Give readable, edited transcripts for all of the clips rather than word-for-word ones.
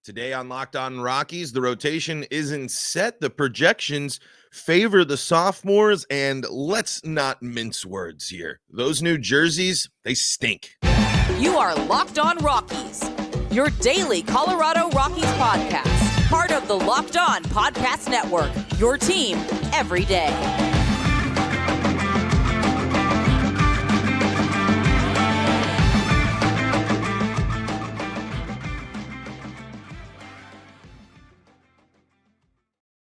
Today on Locked On Rockies, the rotation isn't set. The projections favor the sophomores, and let's not mince words here. Those new jerseys, they stink. You are Locked On Rockies, your daily Colorado Rockies podcast. Part of the Locked On Podcast Network, your team every day.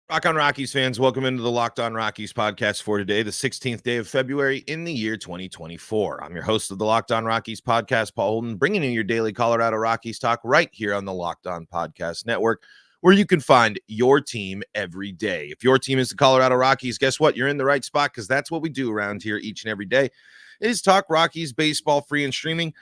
Rock on Rockies fans, welcome into the Locked On Rockies podcast for today, the 16th day of February in the year 2024. I'm your host of the Locked On Rockies podcast, Paul Holden, bringing you your daily Colorado Rockies talk right here on the Locked On Podcast Network, where you can find your team every day. If your team is the Colorado Rockies, guess what? You're in the right spot, because that's what we do around here each and every day, is talk Rockies baseball free and streaming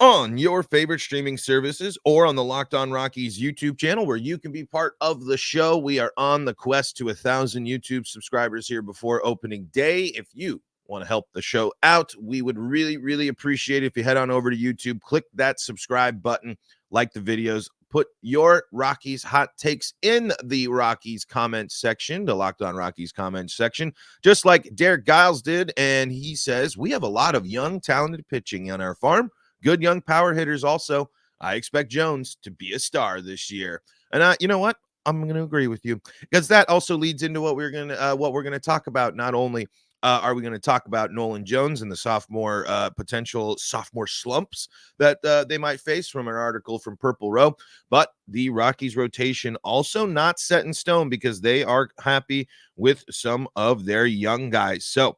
on your favorite streaming services or on the Locked On Rockies YouTube channel, where you can be part of the show. We are on the quest to 1,000 YouTube subscribers here before opening day. If you want to help the show out, we would really appreciate it if you head on over to YouTube, click that subscribe button, like the videos, put your Rockies hot takes in the Rockies comment section, the Locked On Rockies comment section, just like Derek Giles did. And he says, we have a lot of young, talented pitching on our farm. Good young power hitters also. I expect Jones to be a star this year. And you know what? I'm going to agree with you, because that also leads into what we're going to talk about. Not only are we going to talk about Nolan Jones and the sophomore potential sophomore slumps that they might face from an article from Purple Row, but the Rockies rotation also not set in stone, because they are happy with some of their young guys. So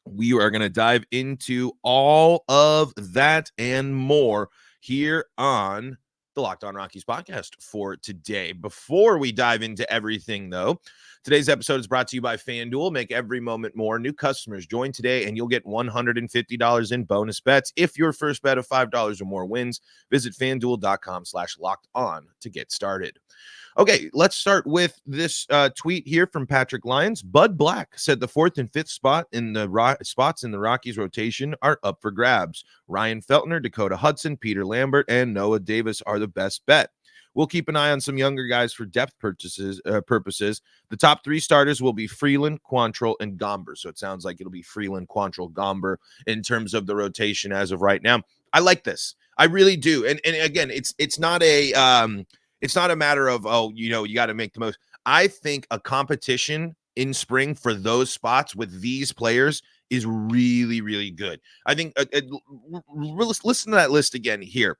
we are going to dive into all of that and more here on the Locked On Rockies podcast for today. Before we dive into everything, though, today's episode is brought to you by FanDuel. Make every moment more. New customers join today, and you'll get $150 in bonus bets if your first bet of $5 or more wins. Visit FanDuel.com/locked-on to get started. Okay, let's start with this tweet here from Patrick Lyons. Bud Black said the fourth and fifth spots in the Rockies rotation are up for grabs. Ryan Feltner, Dakota Hudson, Peter Lambert, and Noah Davis are the best bet. We'll keep an eye on some younger guys for depth purposes. The top three starters will be Freeland, Quantrill, and Gomber. So it sounds like it'll be Freeland, Quantrill, Gomber in terms of the rotation as of right now. I like this. I really do. And again, it's not a matter of, you got to make the most. I think a competition in spring for those spots with these players is really good. I think listen to that list again here.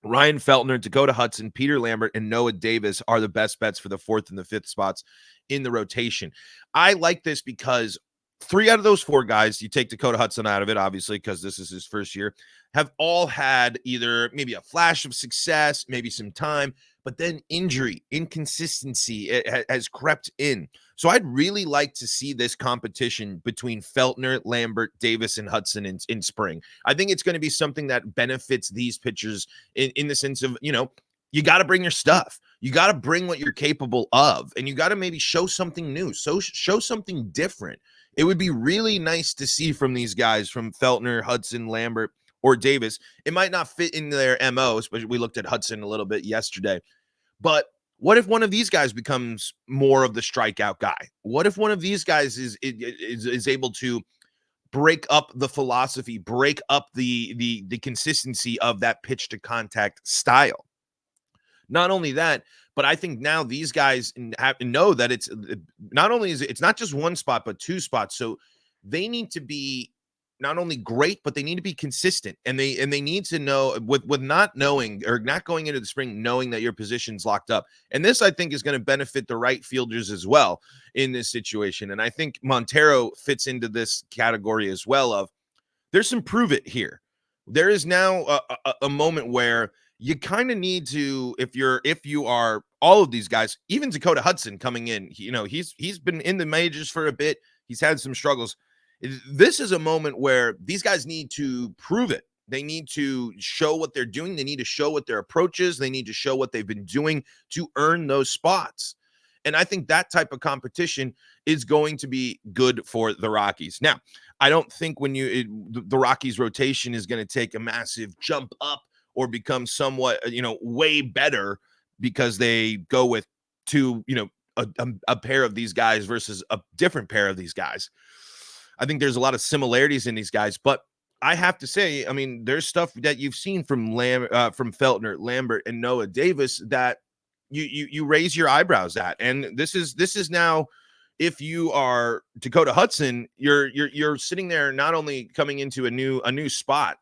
Ryan Feltner, Dakota Hudson, Peter Lambert, and Noah Davis are the best bets for the fourth and the fifth spots in the rotation. I like this because 3 out of those 4 guys, you take Dakota Hudson out of it, obviously, because this is his first year, have all had either maybe a flash of success, maybe some time, but then injury, inconsistency has crept in. So I'd really like to see this competition between Feltner, Lambert, Davis, and Hudson in spring. I think it's going to be something that benefits these pitchers in the sense of, you got to bring your stuff. You got to bring what you're capable of, and you got to maybe show something new, so show something different. It would be really nice to see from these guys, from Feltner, Hudson, Lambert, or Davis. It might not fit in their MOs, but we looked at Hudson a little bit yesterday. But what if one of these guys becomes more of the strikeout guy? What if one of these guys is able to break up the philosophy, break up the consistency of that pitch to contact style? Not only that, but I think now these guys know that it's not only it's not just one spot, but 2 spots. So they need to be not only great, but they need to be consistent. And they need to know, with not knowing or not going into the spring knowing that your position's locked up. And this, I think, is going to benefit the right fielders as well in this situation. And I think Montero fits into this category as well of, there's some prove it here. There is now a moment where you kind of need to, if you are all of these guys, even Dakota Hudson coming in, he's been in the majors for a bit. He's had some struggles. This is a moment where these guys need to prove it. They need to show what they're doing. They need to show what their approach is. They need to show what they've been doing to earn those spots. And I think that type of competition is going to be good for the Rockies. Now, I don't think the Rockies rotation is going to take a massive jump up or become somewhat, way better because they go with two, a pair of these guys versus a different pair of these guys. I think there's a lot of similarities in these guys, but I have to say, I mean, there's stuff that you've seen from from Feltner, Lambert, and Noah Davis that you raise your eyebrows at, and this is now, if you are Dakota Hudson, you're sitting there not only coming into a new spot,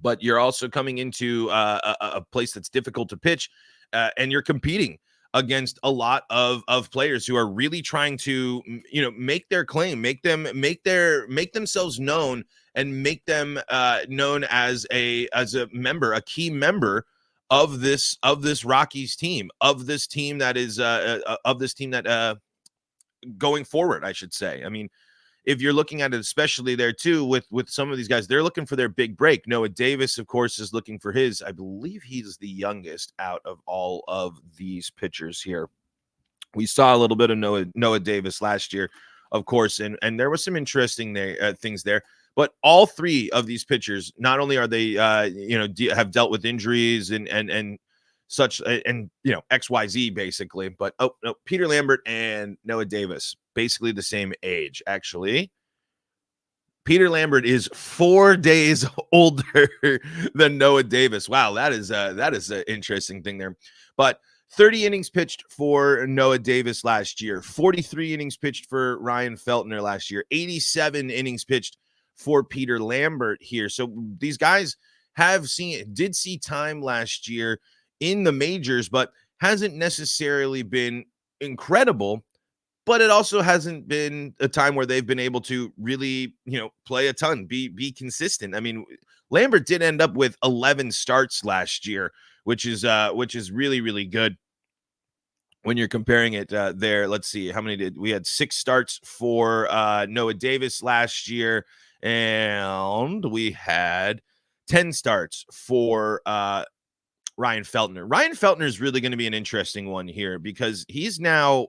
but you're also coming into a place that's difficult to pitch, and you're competing against a lot of players who are really trying to make their claim, make themselves known, and make them known as a member, a key member of this Rockies team, of this team that is going forward, I should say. I mean, if you're looking at it, especially there too, with some of these guys, they're looking for their big break. Noah Davis, of course, is looking for his. I believe he's the youngest out of all of these pitchers here. We saw a little bit of Noah Davis last year, of course, and there was some interesting things there. But all three of these pitchers, not only are they have dealt with injuries and such, and XYZ basically, but no, Peter Lambert and Noah Davis, basically the same age. Actually, Peter Lambert is 4 days older than Noah Davis. Wow, that is an interesting thing there. But 30 innings pitched for Noah Davis last year, 43 innings pitched for Ryan Feltner last year, 87 innings pitched for Peter Lambert here. So these guys did see time last year in the majors, but hasn't necessarily been incredible. But it also hasn't been a time where they've been able to really, play a ton, be consistent. I mean, Lambert did end up with 11 starts last year, which is really, really good when you're comparing it there. Let's see, how many we had? 6 starts for Noah Davis last year, and we had 10 starts for Ryan Feltner. Ryan Feltner is really going to be an interesting one here, because he's had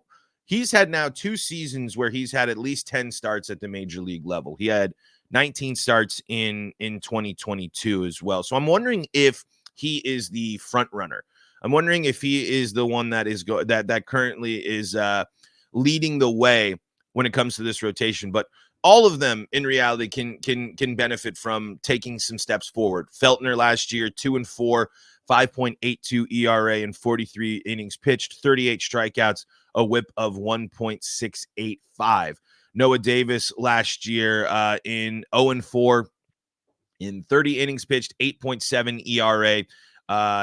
2 seasons where he's had at least 10 starts at the major league level. He had 19 starts in 2022 as well. So I'm wondering if he is the front runner. I'm wondering if he is the one that is that currently is leading the way when it comes to this rotation. But all of them in reality can benefit from taking some steps forward. Feltner last year, 2-4, 5.82 ERA and 43 innings pitched, 38 strikeouts, a whip of 1.685. Noah Davis last year in 0-4 in 30 innings pitched, 8.7 ERA,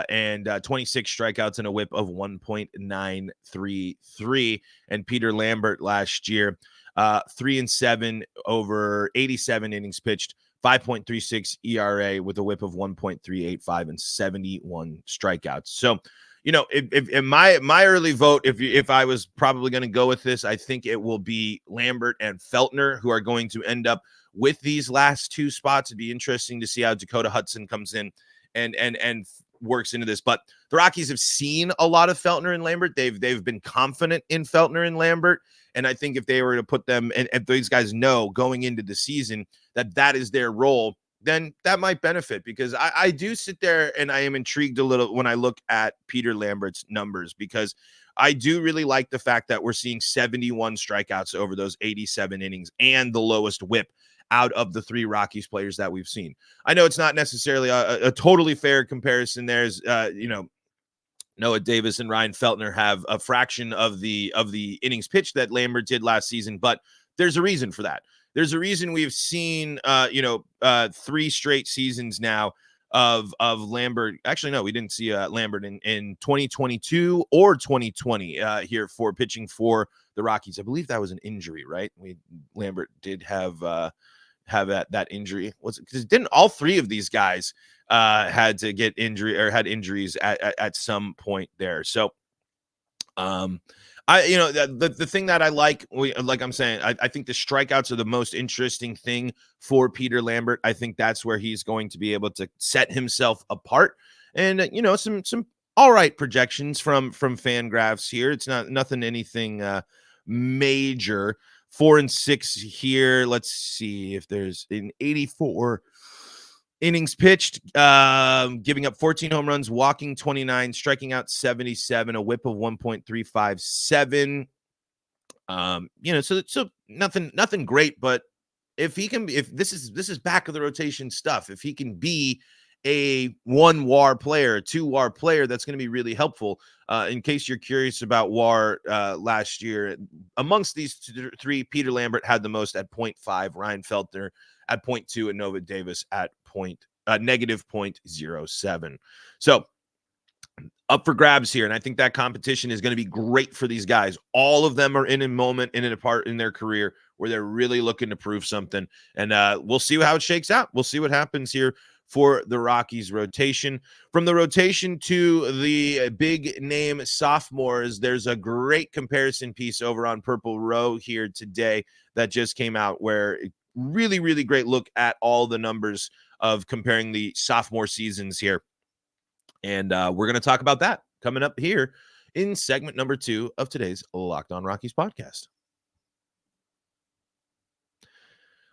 and 26 strikeouts and a whip of 1.933. And Peter Lambert last year, 3-7 over 87 innings pitched, 5.36 ERA with a whip of 1.385 and 71 strikeouts. So, if in my early vote, if I was probably going to go with this, I think it will be Lambert and Feltner who are going to end up with these last 2 spots. It'd be interesting to see how Dakota Hudson comes in and works into this. But the Rockies have seen a lot of Feltner and Lambert. They've been confident in Feltner and Lambert. And I think if they were to put them, and these guys know going into the season that is their role, then that might benefit, because I do sit there and I am intrigued a little when I look at Peter Lambert's numbers, because I do really like the fact that we're seeing 71 strikeouts over those 87 innings and the lowest whip out of the 3 Rockies players that we've seen. I know it's not necessarily a totally fair comparison. There's, Noah Davis and Ryan Feltner have a fraction of the innings pitched that Lambert did last season, but there's a reason for that. There's a reason we've seen, 3 straight seasons now of Lambert. Actually, no, we didn't see Lambert in 2022 or 2020 here for pitching for the Rockies. I believe that was an injury, right? Lambert did have that injury. Was it because didn't all 3 of these guys had to get injury or had injuries at some point there? So, the thing that I like I'm saying, I think the strikeouts are the most interesting thing for Peter Lambert. I think that's where he's going to be able to set himself apart. And some all right projections from FanGraphs here. It's nothing anything major. 4-6 here. Let's see if there's an 84 Innings pitched, giving up 14 home runs, walking 29, striking out 77, a whip of 1.357. So nothing great, but if this is back of the rotation stuff, if he can be a 1 WAR player, a 2 WAR player, that's going to be really helpful. In case you're curious about WAR, last year, amongst these three, Peter Lambert had the most at 0.5, Ryan Feltner at 0.2, and Nova Davis at negative 0.07. So up for grabs here, and I think that competition is going to be great for these guys. All of them are in a moment, in a part in their career where they're really looking to prove something, and we'll see how it shakes out. We'll see what happens here for the Rockies rotation. From the rotation to the big name sophomores, there's a great comparison piece over on Purple Row here today that just came out, where really, really great look at all the numbers of comparing the sophomore seasons here. And we're going to talk about that coming up here in segment number 2 of today's Locked On Rockies podcast.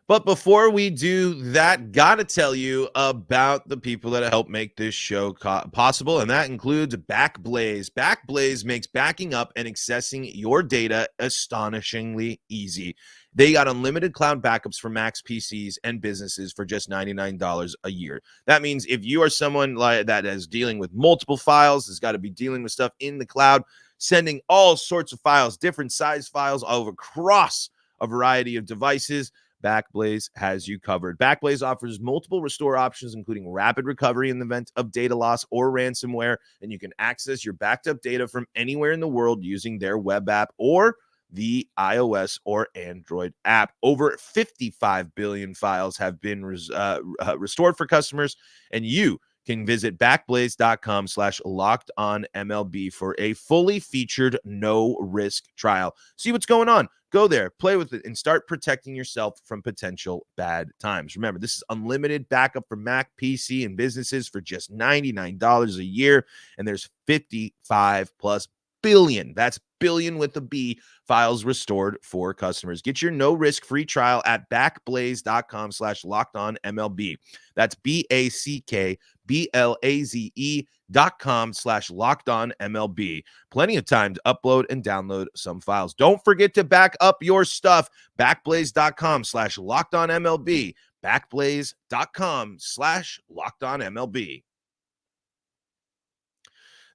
But before we do that, got to tell you about the people that help make this show possible, and that includes Backblaze. Backblaze makes backing up and accessing your data astonishingly easy. They got unlimited cloud backups for Macs PCs and businesses for just $99 a year. That means if you are someone like that is dealing with multiple files, has got to be dealing with stuff in the cloud, sending all sorts of files, different size files over across a variety of devices, Backblaze has you covered. Backblaze offers multiple restore options, including rapid recovery in the event of data loss or ransomware, and you can access your backed up data from anywhere in the world using their web app or the iOS or Android app. Over 55 billion files have been restored for customers, and you can visit backblaze.com/lockedonmlb for a fully featured no-risk trial. See what's going on. Go there, play with it, and start protecting yourself from potential bad times. Remember, this is unlimited backup for Mac, PC, and businesses for just $99 a year, and there's 55 plus billion, that's billion with a B, files restored for customers. Get your no-risk free trial at backblaze.com/lockedonmlb. That's BACKBLAZE.com/lockedonmlb. Plenty of time to upload and download some files. Don't forget to back up your stuff. Backblaze.com/lockedonmlb. Backblaze.com/lockedonmlb.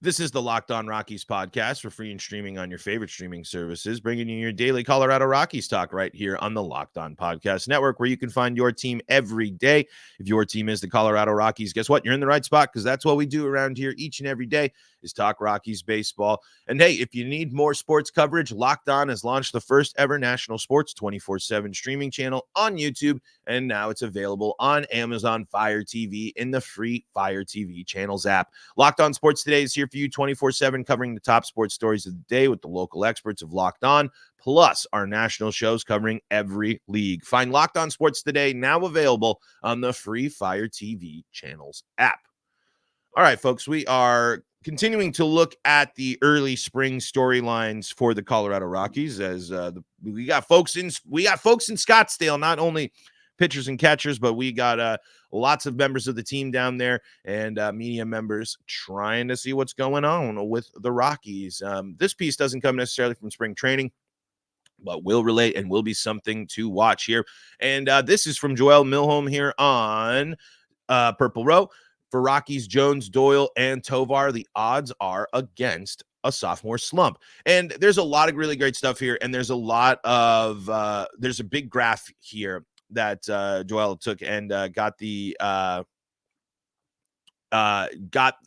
This is the Locked On Rockies podcast for free and streaming on your favorite streaming services, bringing you your daily Colorado Rockies talk right here on the Locked On Podcast Network, where you can find your team every day. If your team is the Colorado Rockies, guess what? You're in the right spot, because that's what we do around here each and every day is talk Rockies baseball. And hey, if you need more sports coverage, Locked On has launched the first ever national sports 24/7 streaming channel on YouTube, and now it's available on Amazon Fire TV in the free Fire TV channels app. Locked On Sports Today is here for you 24/7, covering the top sports stories of the day with the local experts of Locked On, plus our national shows covering every league. Find Locked On Sports Today now available on the free Fire TV channels app. All right, folks, we are continuing to look at the early spring storylines for the Colorado Rockies, as we got folks in Scottsdale, not only pitchers and catchers, but we got lots of members of the team down there, and media members trying to see what's going on with the Rockies. This piece doesn't come necessarily from spring training, but will relate and will be something to watch here. And this is from Joel Milholm here on Purple Row. For Rockies, Jones, Doyle, and Tovar, the odds are against a sophomore slump. And there's a lot of really great stuff here, and there's a lot of there's a big graph here that Joel took and got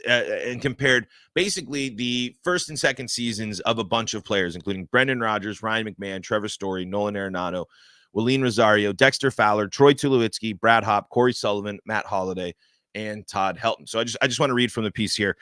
and compared basically the first and second seasons of a bunch of players, including Brendan Rodgers, Ryan McMahon, Trevor Story, Nolan Arenado, Willeen Rosario, Dexter Fowler, Troy Tulowitzki, Brad Hopp, Corey Sullivan, Matt Holliday, and Todd Helton. So I just want to read from the piece here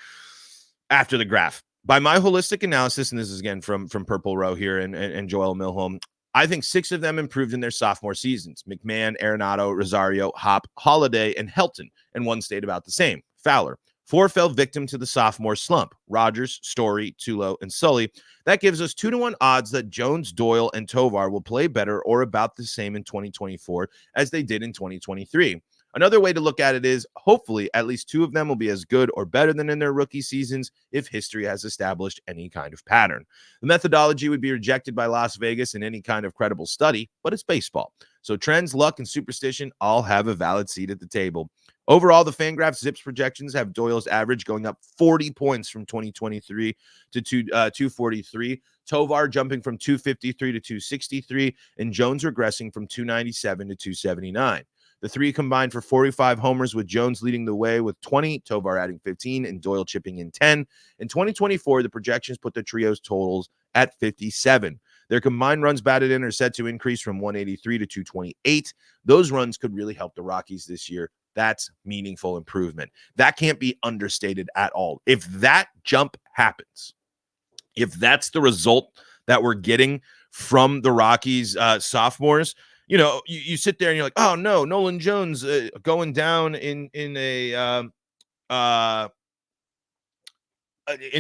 after the graph. By my holistic analysis, and this is again from Purple Row here and Joel Milholm, I think 6 of them improved in their sophomore seasons: McMahon, Arenado, Rosario, Hopp, Holliday, and Helton, and 1 stayed about the same: Fowler. 4 fell victim to the sophomore slump: Rodgers, Story, Tulo, and Sully. That gives us 2-to-1 odds that Jones, Doyle, and Tovar will play better or about the same in 2024 as they did in 2023. Another way to look at it is hopefully at least two of them will be as good or better than in their rookie seasons if history has established any kind of pattern. The methodology would be rejected by Las Vegas in any kind of credible study, but it's baseball. So trends, luck, and superstition all have a valid seat at the table. Overall, the FanGraphs Zips projections have Doyle's average going up 40 points from 2023 to 243, Tovar jumping from 253 to 263, and Jones regressing from 297 to 279. The three combined for 45 homers, with Jones leading the way with 20, Tovar adding 15, and Doyle chipping in 10. In 2024, the projections put the trio's totals at 57. Their combined runs batted in are set to increase from 183 to 228. Those runs could really help the Rockies this year. That's meaningful improvement. That can't be understated at all. If that jump happens, if that's the result that we're getting from the Rockies sophomores, you sit there and you're like, oh no, Nolan Jones going down in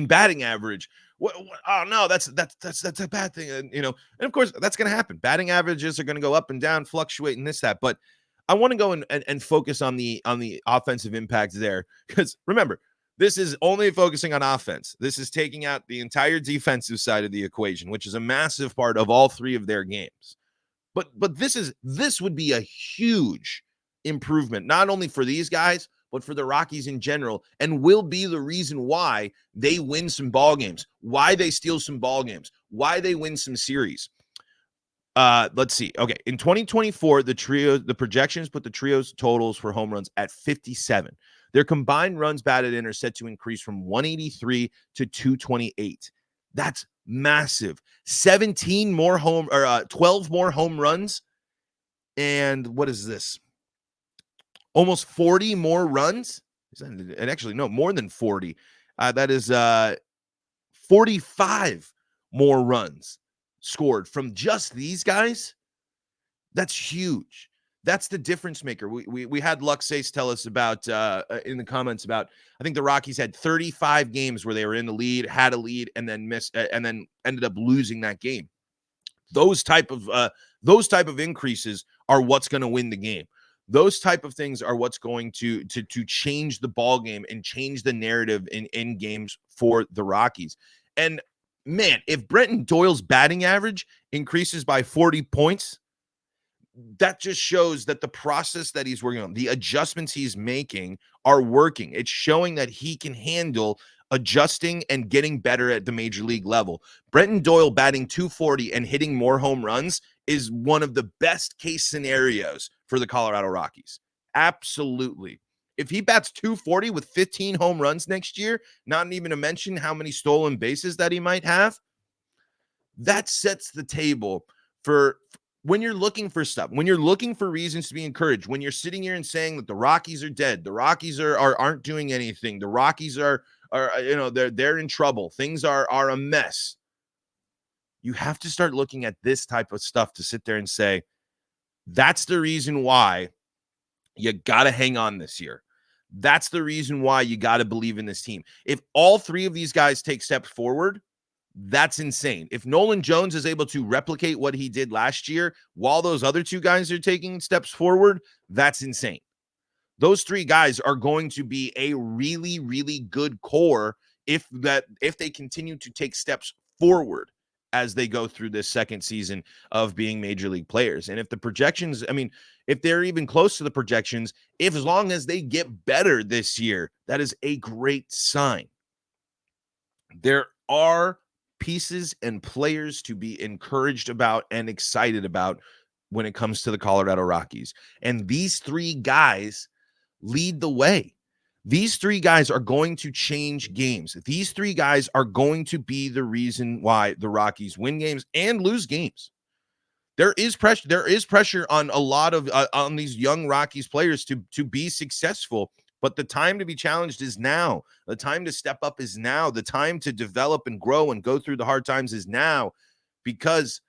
batting average. Oh no, that's a bad thing. And of course that's going to happen. Batting averages are going to go up and down, fluctuate and that. But I want to go and focus on the offensive impact there, because remember, this is only focusing on offense. This is taking out the entire defensive side of the equation, which is a massive part of all three of their games. But this would be a huge improvement, not only for these guys, but for the Rockies in general, and will be the reason why they win some ball games, why they steal some ball games, why they win some series. Let's see. Okay, in 2024, the projections put the trio's totals for home runs at 57. Their combined runs batted in are set to increase from 183 to 228. That's massive. 12 more home runs. And what is this? Almost 40 more runs. And actually, no, more than 40. That is 45 more runs scored from just these guys. That's huge. That's the difference maker. We had Luxace tell us about in the comments about, I think the Rockies had 35 games where they were in the lead, had a lead, and then missed, and then ended up losing that game. Those type of increases are what's going to win the game. Those type of things are what's going to change the ball game and change the narrative in games for the Rockies. And man, if Brenton Doyle's batting average increases by 40 points, that just shows that the process that he's working on, the adjustments he's making are working. It's showing that he can handle adjusting and getting better at the major league level. Brenton Doyle batting 240 and hitting more home runs is one of the best case scenarios for the Colorado Rockies. Absolutely. If he bats 240 with 15 home runs next year, not even to mention how many stolen bases that he might have, that sets the table for when you're looking for stuff, when you're looking for reasons to be encouraged, when you're sitting here and saying that the Rockies are dead, the Rockies aren't doing anything, the Rockies are they're in trouble, things are a mess. You have to start looking at this type of stuff to sit there and say, that's the reason why you got to hang on this year. That's the reason why you got to believe in this team. If all three of these guys take steps forward, that's insane. If Nolan Jones is able to replicate what he did last year while those other two guys are taking steps forward, that's insane. Those three guys are going to be a really, really good core if they continue to take steps forward as they go through this second season of being major league players. And if the projections, if they're even close to the projections, as long as they get better this year, that is a great sign. There are pieces and players to be encouraged about and excited about when it comes to the Colorado Rockies. And these three guys lead the way. These three guys are going to change games. These three guys are going to be the reason why the Rockies win games and lose games. There is pressure. There is pressure on a lot of on these young Rockies players to be successful. But the time to be challenged is now. The time to step up is now. The time to develop and grow and go through the hard times is now, because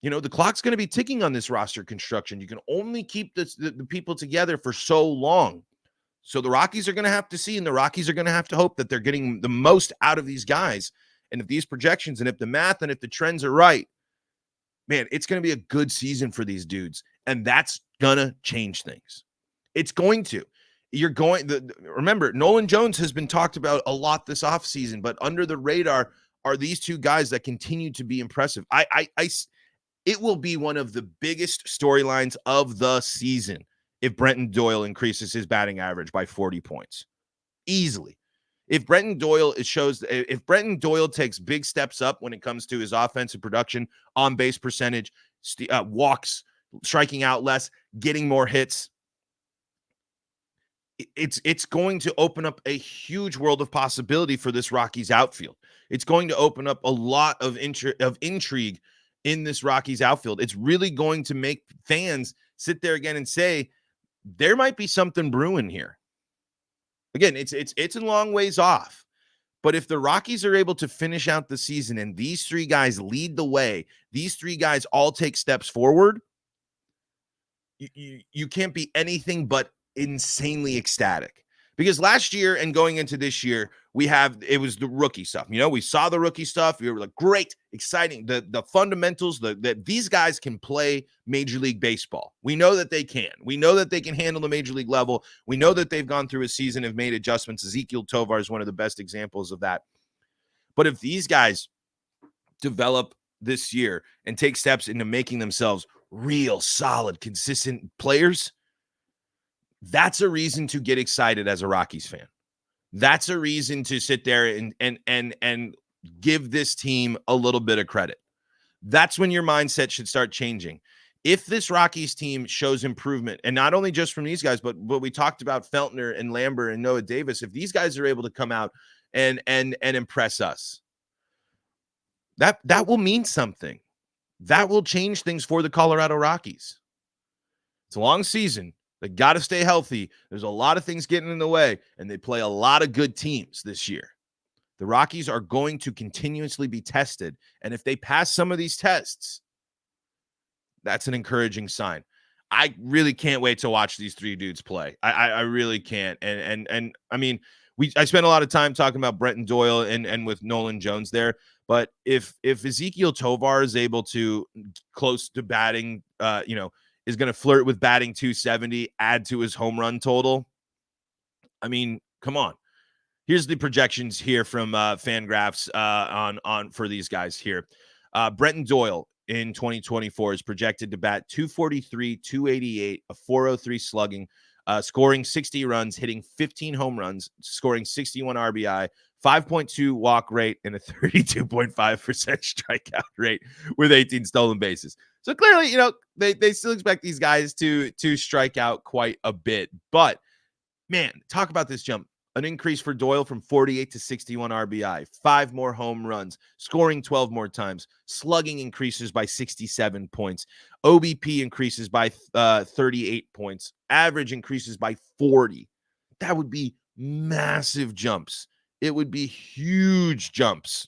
the clock's going to be ticking on this roster construction. You can only keep the people together for so long. So the Rockies are going to have to see, and the Rockies are going to have to hope that they're getting the most out of these guys. And if these projections and if the math and if the trends are right, man, it's going to be a good season for these dudes. And that's going to change things. It's going to. Remember, Nolan Jones has been talked about a lot this offseason, but under the radar are these two guys that continue to be impressive. It will be one of the biggest storylines of the season if Brenton Doyle increases his batting average by 40 points. Easily. If Brenton Doyle takes big steps up when it comes to his offensive production, on-base percentage, walks, striking out less, getting more hits, it's going to open up a huge world of possibility for this Rockies outfield. It's going to open up a lot of intrigue in this Rockies outfield. It's really going to make fans sit there again and say, there might be something brewing here. Again, it's a long ways off. But if the Rockies are able to finish out the season and these three guys lead the way, these three guys all take steps forward, you can't be anything but insanely ecstatic. Because last year and going into this year, it was the rookie stuff. We saw the rookie stuff. We were like, great, exciting. The fundamentals, that these guys can play Major League Baseball. We know that they can. We know that they can handle the Major League level. We know that they've gone through a season, have made adjustments. Ezekiel Tovar is one of the best examples of that. But if these guys develop this year and take steps into making themselves real, solid, consistent players, that's a reason to get excited as a Rockies fan. That's a reason to sit there and give this team a little bit of credit. That's when your mindset should start changing. If this Rockies team shows improvement, and not only just from these guys, but we talked about Feltner and Lambert and Noah Davis, if these guys are able to come out and impress us, that will mean something. That will change things for the Colorado Rockies. It's a long season. They got to stay healthy. There's a lot of things getting in the way, and they play a lot of good teams this year. The Rockies are going to continuously be tested, and if they pass some of these tests, that's an encouraging sign. I really can't wait to watch these three dudes play. I really can't. And I mean, I spent a lot of time talking about Brenton Doyle and with Nolan Jones there, but if Ezekiel Tovar is able to close to batting, is going to flirt with batting 270, add to his home run total. I mean, come on. Here's the projections here from FanGraphs on for these guys here. Brenton Doyle in 2024 is projected to bat 243, 288, a 403 slugging, scoring 60 runs, hitting 15 home runs, scoring 61 RBI, 5.2 walk rate, and a 32.5% strikeout rate with 18 stolen bases. So clearly, they still expect these guys to strike out quite a bit. But, man, talk about this jump. An increase for Doyle from 48 to 61 RBI, 5 more home runs, scoring 12 more times, slugging increases by 67 points, OBP increases by 38 points, average increases by 40. That would be massive jumps. It would be huge jumps.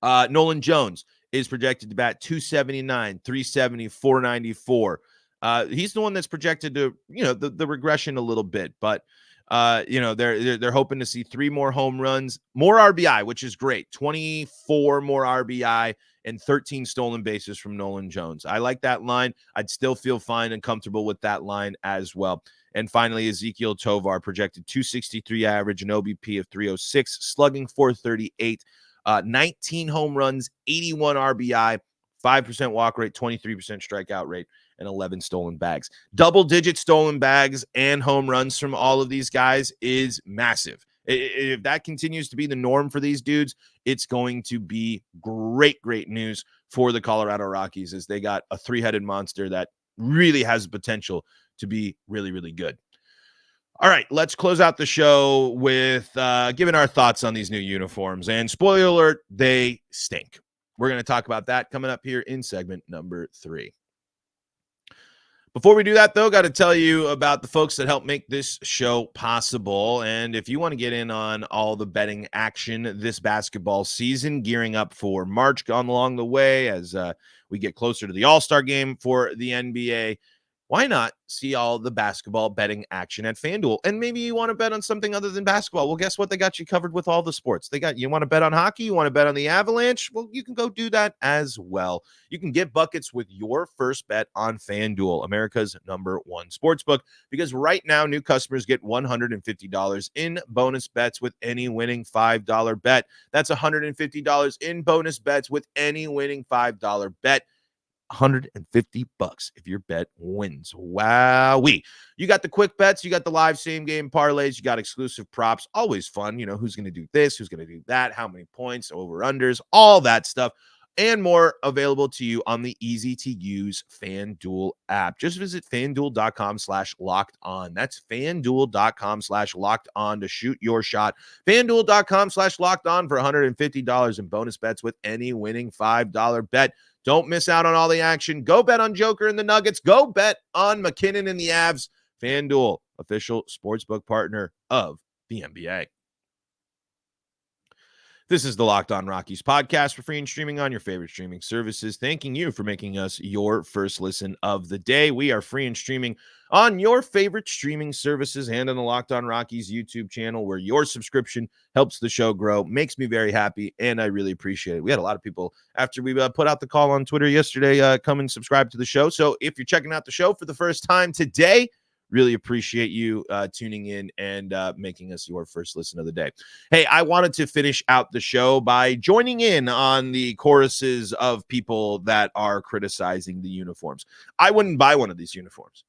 Nolan Jones is projected to bat 279, 370, 494. He's the one that's projected to, the regression a little bit, but they're hoping to see 3 more home runs, more RBI, which is great. 24 more RBI and 13 stolen bases from Nolan Jones. I like that line. I'd still feel fine and comfortable with that line as well. And finally, Ezekiel Tovar projected 263 average, an OBP of 306, slugging 438, 19 home runs, 81 RBI, 5% walk rate, 23% strikeout rate, and 11 stolen bags. Double-digit stolen bags and home runs from all of these guys is massive. If that continues to be the norm for these dudes, it's going to be great, great news for the Colorado Rockies, as they got a three-headed monster that really has potential to be really, really good. All right, let's close out the show with giving our thoughts on these new uniforms. And spoiler alert, they stink. We're going to talk about that coming up here in segment number 3. Before we do that, though, got to tell you about the folks that help make this show possible. And if you want to get in on all the betting action this basketball season, gearing up for March along the way as we get closer to the All-Star game for the NBA, why not see all the basketball betting action at FanDuel? And maybe you want to bet on something other than basketball. Well, guess what? They got you covered with all the sports. You want to bet on hockey? You want to bet on the Avalanche? Well, you can go do that as well. You can get buckets with your first bet on FanDuel, America's #1 sportsbook, because right now new customers get $150 in bonus bets with any winning $5 bet. That's $150 in bonus bets with any winning $5 bet. $150 if your bet wins. Wowee. You got the quick bets, you got the live same game parlays, you got exclusive props. Always fun. Who's going to do this, who's going to do that, how many points, over unders, all that stuff and more available to you on the easy to use FanDuel app. Just visit fanduel.com/locked on. That's fanduel.com/locked on to shoot your shot. FanDuel.com/locked on for $150 in bonus bets with any winning $5 bet. Don't miss out on all the action. Go bet on Joker and the Nuggets. Go bet on McKinnon and the Avs. FanDuel, official sportsbook partner of the NBA. This is the Locked On Rockies podcast for free and streaming on your favorite streaming services. Thanking you for making us your first listen of the day. We are free and streaming on your favorite streaming services and on the Locked On Rockies YouTube channel, where your subscription helps the show grow, makes me very happy, and I really appreciate it. We had a lot of people after we put out the call on Twitter yesterday come and subscribe to the show. So if you're checking out the show for the first time today, really appreciate you tuning in and making us your first listen of the day. Hey, I wanted to finish out the show by joining in on the choruses of people that are criticizing the uniforms. I wouldn't buy one of these uniforms.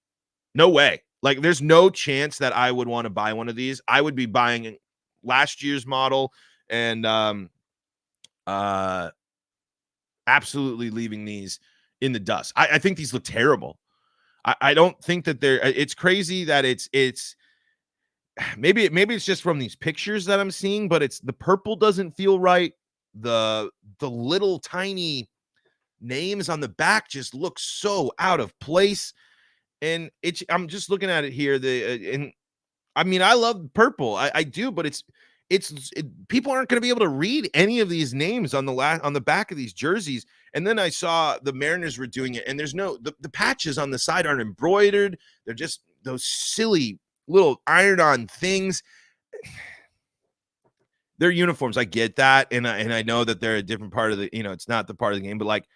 No way. Like, there's no chance that I would want to buy one of these. I would be buying last year's model and absolutely leaving these in the dust. I think these look terrible. I don't think that it's crazy that it's maybe it's just from these pictures that I'm seeing, but the purple doesn't feel right. The little tiny names on the back just look so out of place. And I'm just looking at it here. And I mean, I love purple. I do, but people aren't going to be able to read any of these names on the back of these jerseys. And then I saw the Mariners were doing it, and there's the patches on the side aren't embroidered. They're just those silly little iron-on things. They're uniforms. I get that, and I know that they're a different part of the. It's not the part of the game, but like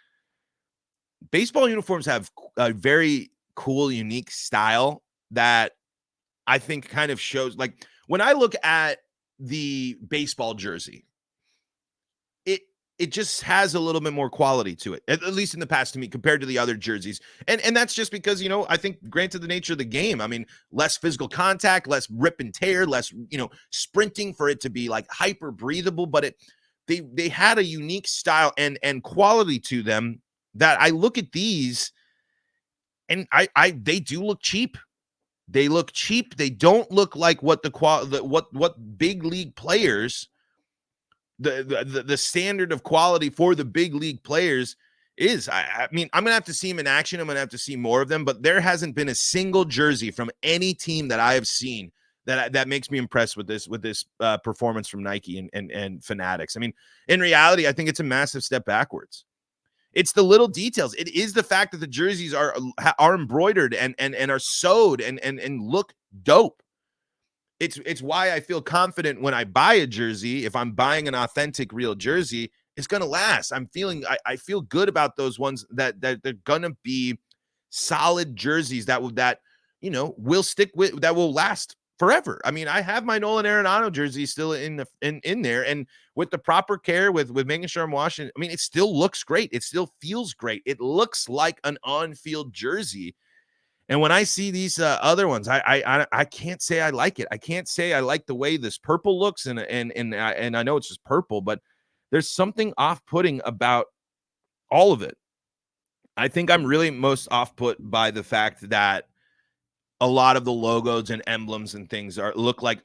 baseball uniforms have a very cool, unique style that I think kind of shows. Like when I look at the baseball jersey, it just has a little bit more quality to it, at least in the past to me, compared to the other jerseys. And that's just because, I think granted the nature of the game, I mean, less physical contact, less rip and tear, less, sprinting for it to be like hyper breathable, but they had a unique style and quality to them that I look at these and they do look cheap. They look cheap. They don't look like what what big league players, the standard of quality for the big league players is. I mean, I'm gonna have to see them in action. I'm gonna have to see more of them, but there hasn't been a single jersey from any team that I have seen that makes me impressed with this performance from Nike and Fanatics. I mean, in reality, I think it's a massive step backwards. It's the little details. It is the fact that the jerseys are embroidered and are sewed and look dope. It's why I feel confident when I buy a jersey. If I'm buying an authentic real jersey, it's gonna last. I feel good about those ones that they're gonna be solid jerseys that will stick with, that will last forever. I mean, I have my Nolan Arenado jersey still in there, and with the proper care, with making sure I'm washing, I mean, it still looks great. It still feels great. It looks like an on-field jersey. And when I see these other ones, I can't say I like it. I can't say I like the way this purple looks, and I know it's just purple, but there's something off-putting about all of it. I think I'm really most off-put by the fact that a lot of the logos and emblems and things look like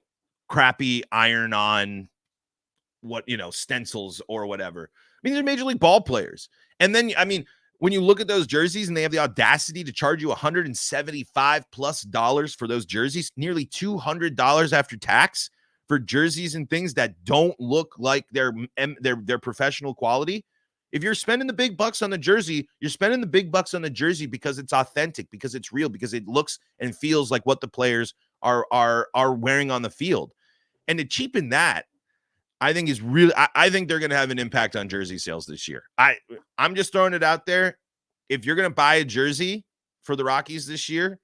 crappy iron-on stencils or whatever. I mean, they're major league ball players, and then I mean, when you look at those jerseys and they have the audacity to charge you $175+ for those jerseys, nearly $200 after tax for jerseys and things that don't look like they're professional quality. If you're spending the big bucks on the jersey, you're spending the big bucks on the jersey because it's authentic, because it's real, because it looks and feels like what the players are wearing on the field. And to cheapen that, I think is really, I think they're going to have an impact on jersey sales this year. I'm just throwing it out there. If you're going to buy a jersey for the Rockies this year,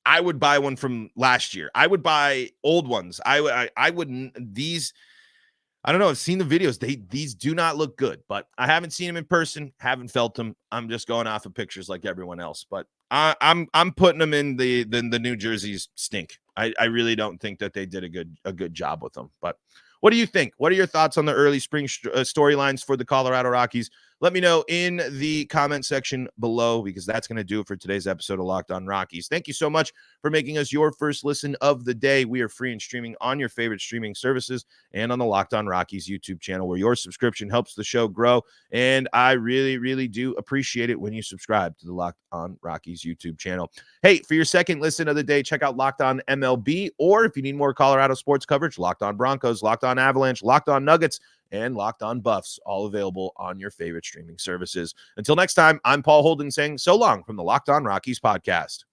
I would buy one from last year. I would buy old ones. I wouldn't, these, I don't know. I've seen the videos. These do not look good, but I haven't seen them in person. Haven't felt them. I'm just going off of pictures like everyone else. But I'm putting them in the New Jerseys stink. I really don't think that they did a good job with them. But what do you think? What are your thoughts on the early spring storylines for the Colorado Rockies? Let me know in the comment section below, because that's going to do it for today's episode of Locked On Rockies. Thank you so much for making us your first listen of the day. We are free and streaming on your favorite streaming services and on the Locked On Rockies YouTube channel, where your subscription helps the show grow. And I really, really do appreciate it when you subscribe to the Locked On Rockies YouTube channel. Hey, for your second listen of the day, check out Locked On MLB, or if you need more Colorado sports coverage, Locked On Broncos, Locked On Avalanche, Locked On Nuggets, and Locked On Buffs, all available on your favorite streaming services. Until next time, I'm Paul Holden saying so long from the Locked On Rockies podcast.